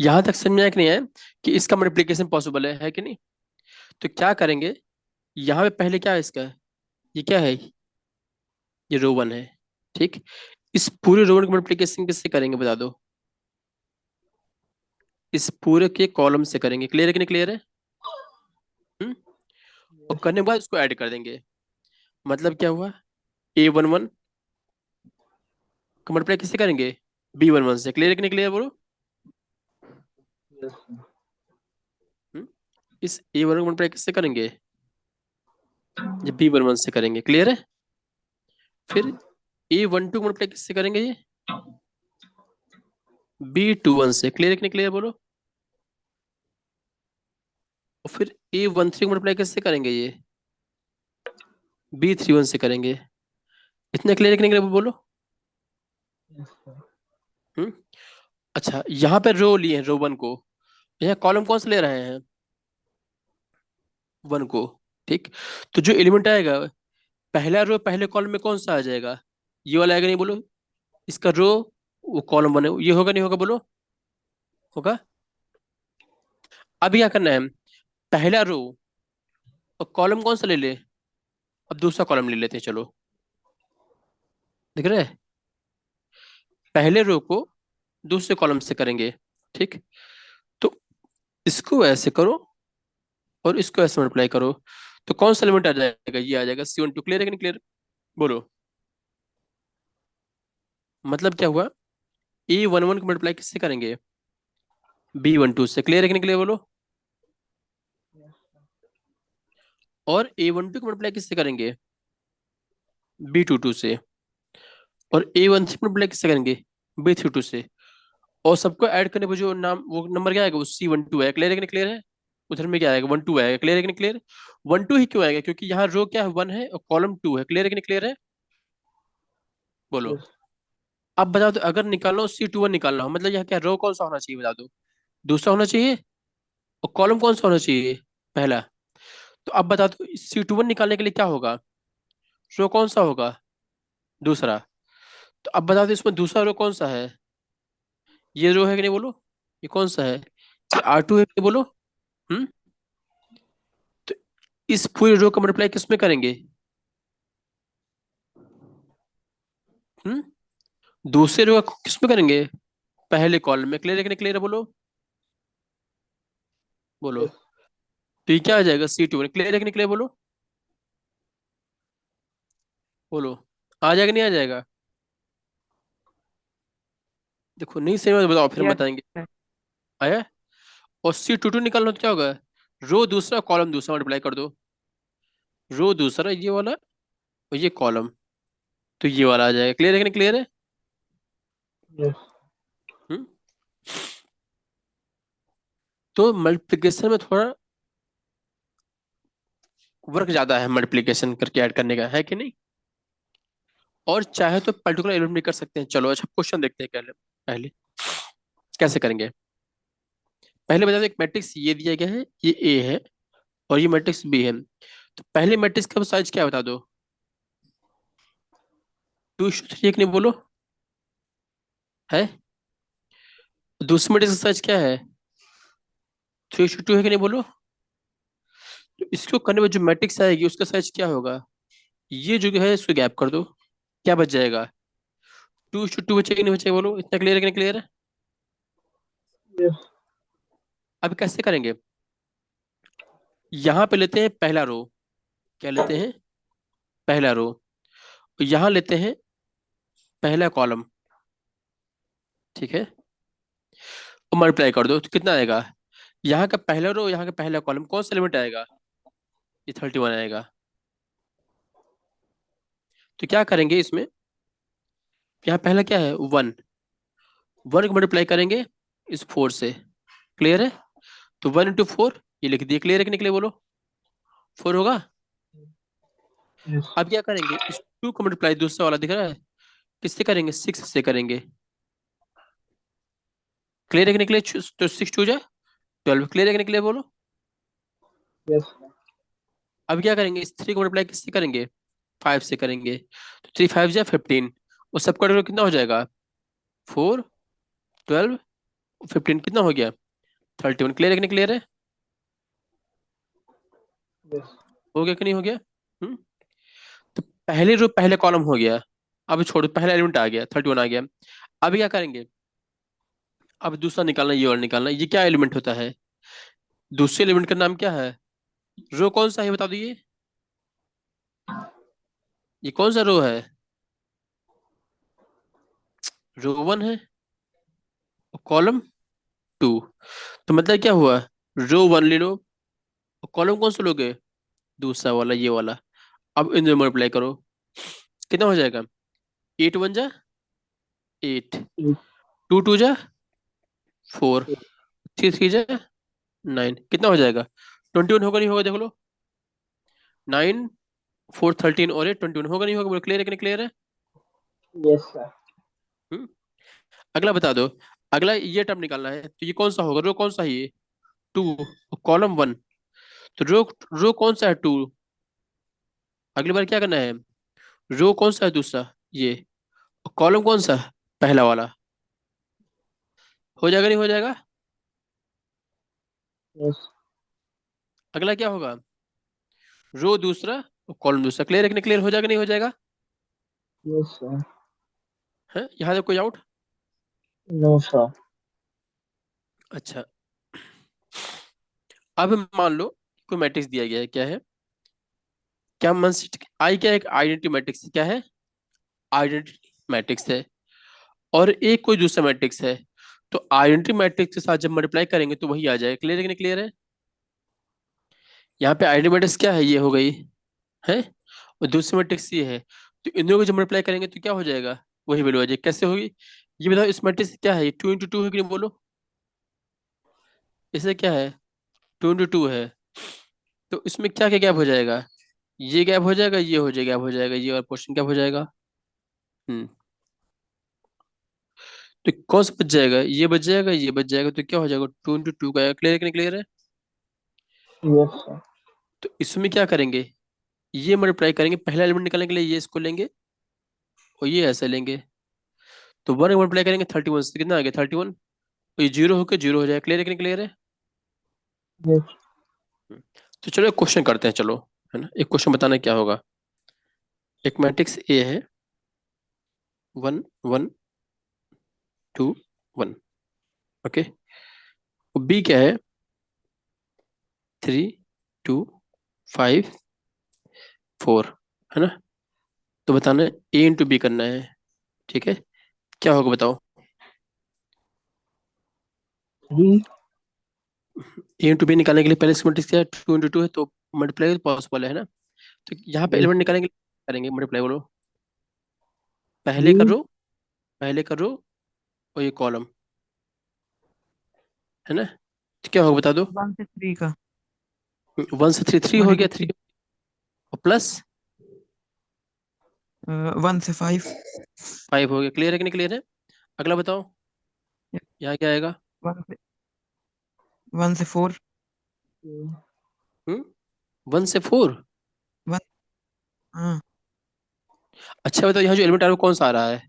यहां तक समझ में आया कि नहीं है, कि इसका मल्टीप्लिकेशन पॉसिबल है कि नहीं। तो क्या करेंगे, यहाँ पे पहले क्या है इसका, ये क्या है, ये रो वन है। ठीक, इस पूरे रो वन का मल्टीप्लिकेशन किससे करेंगे, बता दो। इस पूरे के कॉलम से करेंगे। क्लियर है कि नहीं, क्लियर है? हम्म, और करने के बाद उसको ऐड कर देंगे। मतलब क्या हुआ, A11 का मल्टीप्लाई किससे करेंगे? B11 से। क्लियर है कि नहीं क्लियर बोलो? Yes, sir. इस A11 को मल्टीप्लाई किससे करेंगे? जब B11 से करेंगे। क्लियर है? फिर A12 को मल्टीप्लाई किससे करेंगे? ये B21 से। क्लियर है कि नहीं क्लियर बोलो? और फिर A13 को मल्टीप्लाई किससे करेंगे? ये B31 से करेंगे। इतना क्लियर है कि नहीं क्लियर बोलो? Yes, sir. हम्म अच्छा, यहाँ पे रो लिए हैं, रो 1 को। यहाँ कॉलम कौन सा ले रहे हैं? 1 को। ठीक। तो जो एलिमेंट आएगा, पहला रो पहले कॉलम में कौन सा आ जाएगा? ये वाला आएगा नहीं बोलो? इसका रो वो कॉलम बने, ये होगा नहीं होगा बोलो? होगा। अब क्या करना है? पहला रो और कॉलम कौन सा ले ले? अब दूसरा कॉलम ले लेते हैं, चलो। दिख रहा है? पहले रो को दूसरे कॉलम से करेंगे। ठीक। तो इसको ऐसे करो और इसको ऐसे मल्टीप्लाई करो, तो कौन सा एलिमेंट आ जाएगा? ये आ जाएगा C12। क्लियर है कि नहीं क्लियर बोलो? मतलब क्या हुआ? A11 को मल्टीप्लाई किससे करेंगे? B12 से। क्लियर है कि नहीं क्लियर बोलो? और A12 को मल्टीप्लाई किससे करेंगे? B22 से। और A13 को मल्टीप्लाई किससे करेंगे? B32 से। और सबको ऐड करने पर जो नाम, वो नंबर क्या आएगा? वो C12 है। क्लियर है कि नहीं क्लियर है? उधर में क्या आएगा? 12 आएगा। क्लियर है कि नहीं क्लियर? 12 ही क्यों आएगा? क्योंकि यहाँ रो क्या है? 1 है और कॉलम 2 है। क्लियर है कि नहीं क्लियर है बोलो? Yes. अब बता दो, अगर निकालना हो C21 निकालना हो, मतलब यहाँ क्या रो कौन सा होना चाहिए बता दो? दूसरा होना चाहिए। और कॉलम कौन सा होना चाहिए? पहला। तो अब बता दो, C21 निकालने के लिए क्या होगा? रो कौन सा होगा? दूसरा। तो अब बता दो, इसमें दूसरा रो कौन सा है? ये रो है कि नहीं बोलो? ये कौन सा है? ये R2 है कि नहीं बोलो? हम्म तो इस पूरे रो का मल्टीप्लाई किस में करेंगे? हम्म दूसरे रो का किस में करेंगे? पहले कॉलम में। क्लियर है कि नहीं क्लियर है बोलो? बोलो। Yes. तो ये क्या आ जाएगा? C2। क्लियर है कि नहीं क्लियर बोलो? बोलो। आ जाएगा नहीं आ जाएगा? देखो नहीं सही बात बताओ, फिर हम Yes, बताएंगे। sir. आया? और C22 निकालना तो क्या होगा? रो दूसरा कॉलम दूसरा मल्टीप्लाई कर दो। रो दूसरा ये वाला और ये कॉलम, तो ये वाला आ जाएगा। क्लियर है कि नहीं क्लियर है? Yes. हम्म तो मल्टीप्लिकेशन में थोड़ा वर्क ज्यादा है, मल्टीप्लिकेशन करके ऐड करने का, है कि नहीं? और चाहे तो पर्टिकुलर एलिमेंट भी कर सकते हैं। चलो अच्छा, क्वेश्चन देखते हैं पहले। पहले कैसे करेंगे? पहले बता दो, एक मैट्रिक्स ये दिया गया है, ये ए है और ये मैट्रिक्स बी है। तो पहले मैट्रिक्स का साइज क्या है बता दो? 2:3 एक नहीं बोलो? है? दूसरे मैट्रिक्स का साइज क्या है? 3:2 है कि नहीं बोलो? तो इसको करने में जो मैट्रिक्स आएगी उसका साइज क्या होगा? ये जो है इसको गैप कर दो, क्या बच जाएगा? 2:2 बचेगा कि नहीं बचेगा बोलो? इतना क्लियर है कि नहीं क्लियर है? Yes. अब कैसे करेंगे? यहाँ पे लेते हैं पहला रो। क्या लेते हैं? पहला रो। यहाँ लेते हैं पहला कॉलम। ठीक है। और मल्टीप्लाई कर दो तो कितना आएगा? यहाँ का पहला रो, यहाँ का पहला कॉलम, कौन सा एलिमेंट आएगा? ये 31 आएगा। तो क्या करेंगे इसमें? यहाँ पहला क्या है? 1। 1 को मल्टीप्लाई करेंगे इस 4 से। क्लियर है? तो 1 × 4 ये लिख दिए। क्लियर है कि नहीं क्लियर बोलो? 4 होगा। Yes. अब क्या करेंगे? इस 2 को मल्टीप्लाई दूसरा वाला दिख रहा है, किससे करेंगे? 6 से करेंगे। क्लियर है कि नहीं क्लियर? तो 6 × 2 = 12। क्लियर है कि नहीं क्लियर बोलो? Yes. अब क्या करेंगे? इस 3 को मल्टीप्लाई किससे करेंगे? 5 से करेंगे। तो 3 5 = 15। और सबका टोटल कितना हो जाएगा? 4 12 15 कितना हो गया? 31। क्लियर है कि नहीं क्लियर है? Yes. हो गया कि नहीं हो गया? हम्म तो पहले रो पहले कॉलम हो गया। अब छोड़ो, पहला एलिमेंट आ गया, 31 आ गया। अब क्या करेंगे? अब दूसरा निकालना, ये और निकालना। ये क्या एलिमेंट होता है? दूसरे एलिमेंट का नाम क्या है? रो कौन सा है बता दो? ये कौन सा रो है? रो 1 है और कॉलम 2। तो मतलब क्या हुआ, रो 1 ले लो और कॉलम कौन सा लोगे, दूसरा वाला, ये वाला। अब इन दोनों मल्टीप्लाई करो, कितना हो जाएगा? 8 1 जा 8, 2 2 जा 4, 3 3 जा 9, कितना हो जाएगा? 21 होगा नहीं होगा देख लो। 9 4 13 और 8 21 होगा नहीं होगा, बोलो क्लियर है कि नहीं क्लियर है? Yes, sir. हम्म? अगला बता दो। अगला ये टर्म निकालना है, तो ये कौन सा होगा, रो कौन सा है ये? 2, कॉलम 1। तो रो रो कौन सा है? 2। अगली बार क्या करना है, रो कौन सा है दूसरा, ये, कॉलम कौन सा, पहला वाला। हो जाएगा नहीं हो जाएगा? Yes. अगला क्या होगा, रो दूसरा और कॉलम दूसरा। क्लियर है कि नहीं क्लियर, हो जाएगा नहीं हो जाएगा? Yes, sir. है यहाँ तक कोई डाउट? No, sir. अच्छा, अब मान लो कोई मैट्रिक्स दिया गया है, क्या है, क्या मन, आई क्या है, एक आइडेंटिटी मैट्रिक्स, क्या है, आइडेंटिटी मैट्रिक्स है। और एक कोई दूसरा मैट्रिक्स है, तो आइडेंटिटी मैट्रिक्स के साथ जब मल्टीप्लाई करेंगे तो वही आ जाएगा। क्लियर है कि नहीं क्लियर है? यहाँ पे आइडेंटिटी मैट्रिक्स क्या है, ये हो गई है, और दूसरी मैट्रिक्स ये है। तो इन दोनों को जब मल्टीप्लाई करेंगे तो क्या हो जाएगा, वही वैल्यू आ जाएगी। कैसे होगी ये बताओ? इस मैट्रिक्स क्या है, 2 × 2 है कि नहीं बोलो? इसे क्या है, 2 × 2 है। तो इसमें क्या क्या गैप हो जाएगा, ये गैप हो जाएगा, ये हो जाएगा, गैप हो जाएगा, ये और पोर्शन गैप हो जाएगा। हम्म। तो कौन सा बच जाएगा, ये बच जाएगा, ये बच जाएगा, तो क्या हो जाएगा, 2 × 2 का। क्लियर है कि नहीं क्लियर है? Yes, sir. तो इसमें क्या करेंगे, ये मल्टीप्लाई करेंगे, पहला एलिमेंट निकालने के लिए ये इसको लेंगे और ये ऐसे लेंगे। तो 1 मल्टीप्लाई करेंगे 31 से, कितना आ गया 31, और ये 0 होकर 0 हो जाएगा। क्लियर है कि नहीं क्लियर है? Yes. हम्म। तो चलो एक क्वेश्चन करते हैं, चलो, है ना, एक क्वेश्चन बताना क्या होगा। एक मैट्रिक्स ए है, 1 1 2 1, ओके। बी क्या है, 3 2 5 4, है ना। तो बताना है ए इंटू बी करना है, ठीक है। क्या होगा बताओ? 3. ए इंटू बी निकालने के लिए पहले इसका मैट्रिक्स क्या है, 2 × 2 है, तो मल्टीप्लाई पॉसिबल है ना। तो यहाँ पे Yes. एलिमेंट निकालने के लिए करेंगे मल्टीप्लाई, बोलो। पहले 3. करो, पहले करो और ये कॉलम, है ना। तो क्या होगा बता दो? 1 से 3 का। 1 से 3 3 हो गया, 3 1 × 3। और प्लस 1 से 5। 5 हो गया। क्लियर है कि नहीं क्लियर है? अगला बताओ, यहाँ क्या आएगा? 1 से 4। हम्म 1 से 4। 1। हाँ। अच्छा बताओ, यहाँ जो एलिमेंट आ रहा है वो कौन सा आ रहा है,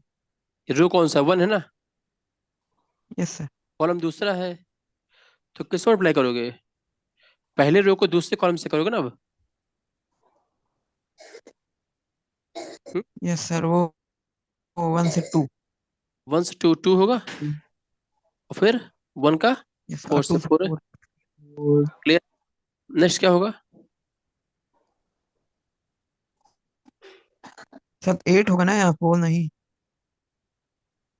रो कौन सा, 1 है ना, यस सर। कॉलम दूसरा है। तो किस मल्टीप्लाई करोगे, पहले रो को दूसरे कॉलम से करोगे ना अब। यस सर, वो 1 से 2। 1 से 2 2 होगा, और फिर 1 का यस, और 4 से 2 से 4 है। 4। Four. क्लियर? नेक्स्ट क्या होगा? सर 8 होगा ना, यहाँ 4 नहीं।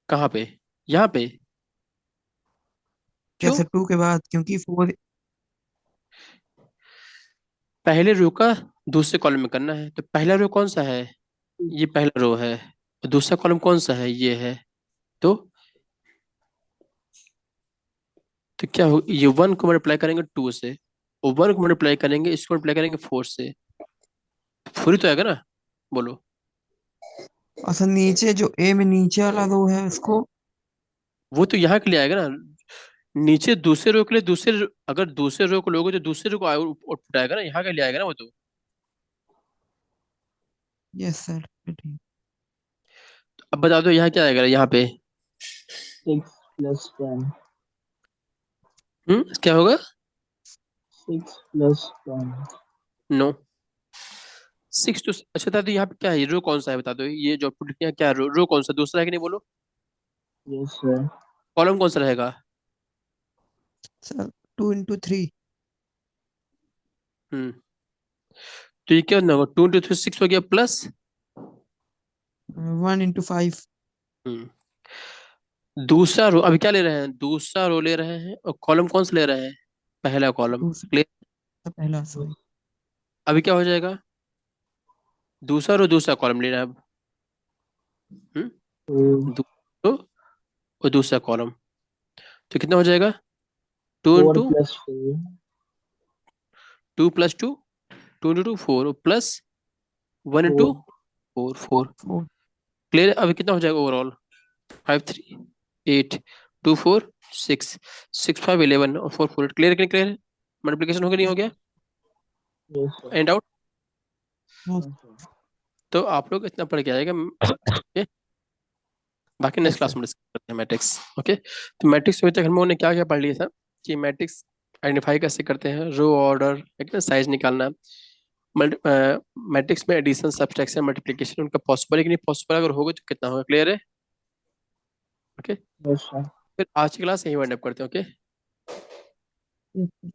कहाँ पे, यहाँ पे? क्यों? जैसे 2 के बाद, क्योंकि 4। पहले रो का दूसरे कॉलम में करना है, तो पहला रो कौन सा है, ये पहला रो है, और दूसरा कॉलम कौन सा है, ये है। तो क्या हो, ये 1 को मल्टीप्लाई करेंगे 2 से, और 1 को मल्टीप्लाई करेंगे, इसको मल्टीप्लाई करेंगे 4 से, 4 ही तो आएगा ना, बोलो। और सर नीचे जो ए में नीचे वाला रो है उसको। वो तो यहाँ के लिए आएगा ना, नीचे दूसरे रो के लिए, अगर दूसरे रो को लोगे तो दूसरे रो को आउटपुट आएगा ना, यहाँ के लिए आएगा ना वो तो। यस सर, ठीक। अब बता दो यहाँ क्या आएगा यहाँ पे। 6 plus 10. क्या होगा? 6 plus 10. नो, 6 तो अच्छा था, तो यहाँ पे क्या है, रो कौन सा है बता दो, ये जो आउटपुट लिखे हैं क्या, रो कौन सा दूसरा है कि नहीं, बोलो। Yes, sir. कॉलम कौन सा रहेगा? सर 2 × 3। हम्म तो ये क्या होगा, 2 × 3 6 हो गया, प्लस 1 into 5 दूसरा रो अभी क्या ले रहे हैं, दूसरा रो ले रहे हैं और कॉलम कौन सा ले रहे हैं, पहला कॉलम। दूसरा क्लियर। पहला सॉरी अभी क्या हो जाएगा, दूसरा रो दूसरा कॉलम लेना है अब। हम्म, 2 दूसरा रो और दूसरा कॉलम, तो कितना हो जाएगा, 2 4 into plus 4 two plus two, 2 into 2 4 plus 1 into 4 4 4। 4 clear. अभी कितना हो जाएगा ओवरऑल, 5 3 8 2 4 6 6 5 11 और 4 4। क्लियर कि क्लियर, मल्टीप्लिकेशन हो गया नहीं हो गया, yes sir and out. yes हाँ sir तो आप लोग इतना पढ़ के आएगा, ओके। बाकी नेक्स्ट yes क्लास sir में डिस्कस करते हैं मैट्रिक्स, ओके। तो मैट्रिक्स में तक हम लोगों ने क्या क्या पढ़ लिया था, कि मैट्रिक्स आइडेंटिफाई कैसे करते हैं, रो ऑर्डर है ना, साइज निकालना, मैट्रिक्स में एडिशन सब्ट्रैक्शन मल्टीप्लिकेशन उनका पॉसिबल है कि नहीं पॉसिबल, अगर होगा तो कितना होगा, क्लियर है, ओके। yes sir फिर आज की क्लास यही वाइंड अप करते हैं, ओके। yes sir